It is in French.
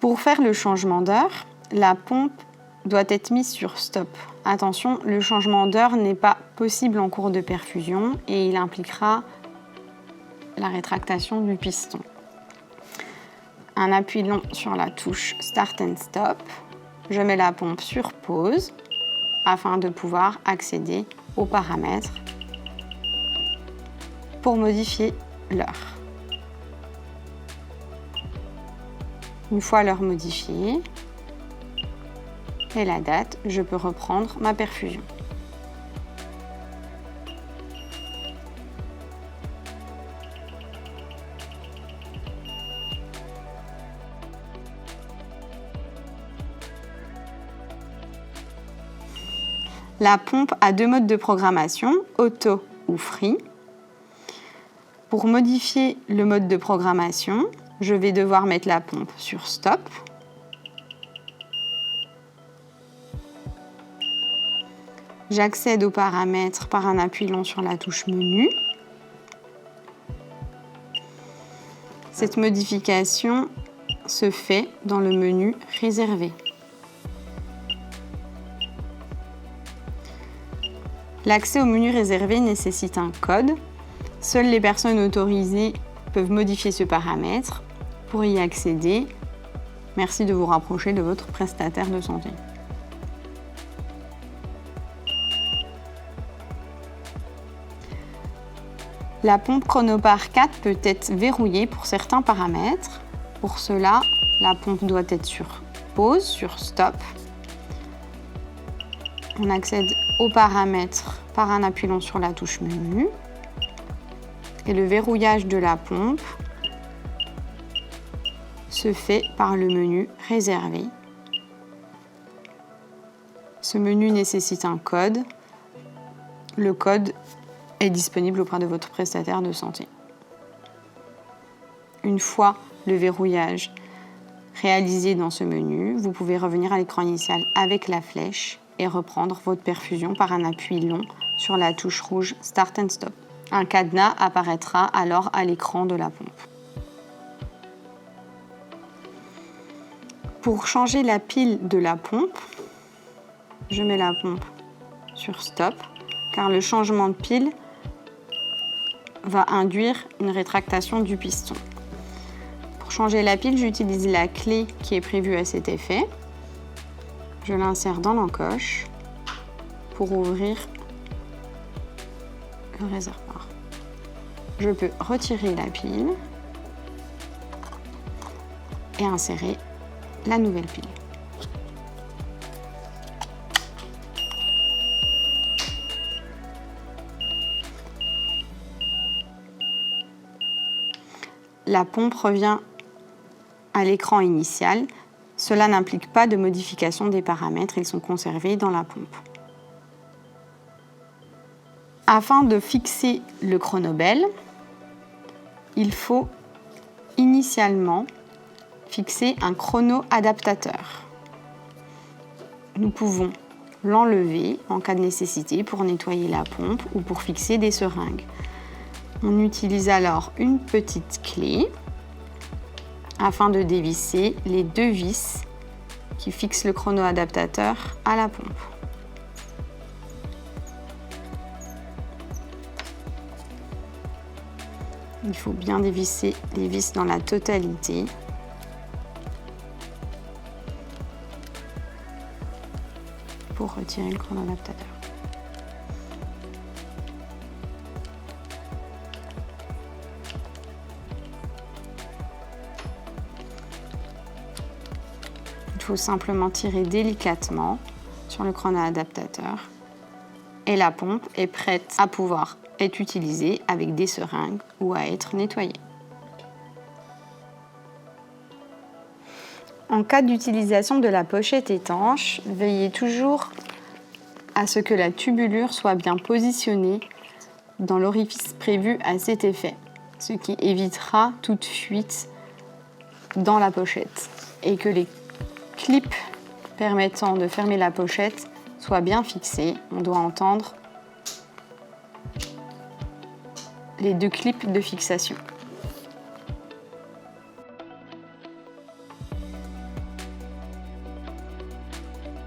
Pour faire le changement d'heure, la pompe doit être mise sur stop. Attention, le changement d'heure n'est pas possible en cours de perfusion et il impliquera la rétractation du piston. Un appui long sur la touche Start and Stop. Je mets la pompe sur pause afin de pouvoir accéder aux paramètres pour modifier l'heure. Une fois l'heure modifiée et la date, je peux reprendre ma perfusion. La pompe a deux modes de programmation, auto ou free. Pour modifier le mode de programmation, je vais devoir mettre la pompe sur stop. J'accède aux paramètres par un appui long sur la touche menu. Cette modification se fait dans le menu réservé. L'accès au menu réservé nécessite un code. Seules les personnes autorisées peuvent modifier ce paramètre. Pour y accéder, merci de vous rapprocher de votre prestataire de santé. La pompe Chronopar 4 peut être verrouillée pour certains paramètres. Pour cela, la pompe doit être sur pause, sur stop. On accède aux paramètres par un appui long sur la touche menu. Et le verrouillage de la pompe se fait par le menu réservé. Ce menu nécessite un code. Le code est disponible auprès de votre prestataire de santé. Une fois le verrouillage réalisé dans ce menu, vous pouvez revenir à l'écran initial avec la flèche et reprendre votre perfusion par un appui long sur la touche rouge Start and Stop. Un cadenas apparaîtra alors à l'écran de la pompe. Pour changer la pile de la pompe, je mets la pompe sur stop car le changement de pile va induire une rétractation du piston. Pour changer la pile, j'utilise la clé qui est prévue à cet effet. Je l'insère dans l'encoche pour ouvrir le réservoir. Je peux retirer la pile et insérer la nouvelle pile. La pompe revient à l'écran initial. Cela n'implique pas de modification des paramètres, ils sont conservés dans la pompe. Afin de fixer le chronobel, il faut initialement fixer un chrono-adaptateur. Nous pouvons l'enlever en cas de nécessité pour nettoyer la pompe ou pour fixer des seringues. On utilise alors une petite clé afin de dévisser les deux vis qui fixent le chrono-adaptateur à la pompe. Il faut bien dévisser les vis dans la totalité. Pour retirer le chrono-adaptateur. Il faut simplement tirer délicatement sur le chrono-adaptateur et la pompe est prête à pouvoir être utilisée avec des seringues ou à être nettoyée. En cas d'utilisation de la pochette étanche, veillez toujours à ce que la tubulure soit bien positionnée dans l'orifice prévu à cet effet, ce qui évitera toute fuite dans la pochette et que les clips permettant de fermer la pochette soient bien fixés. On doit entendre les deux clips de fixation.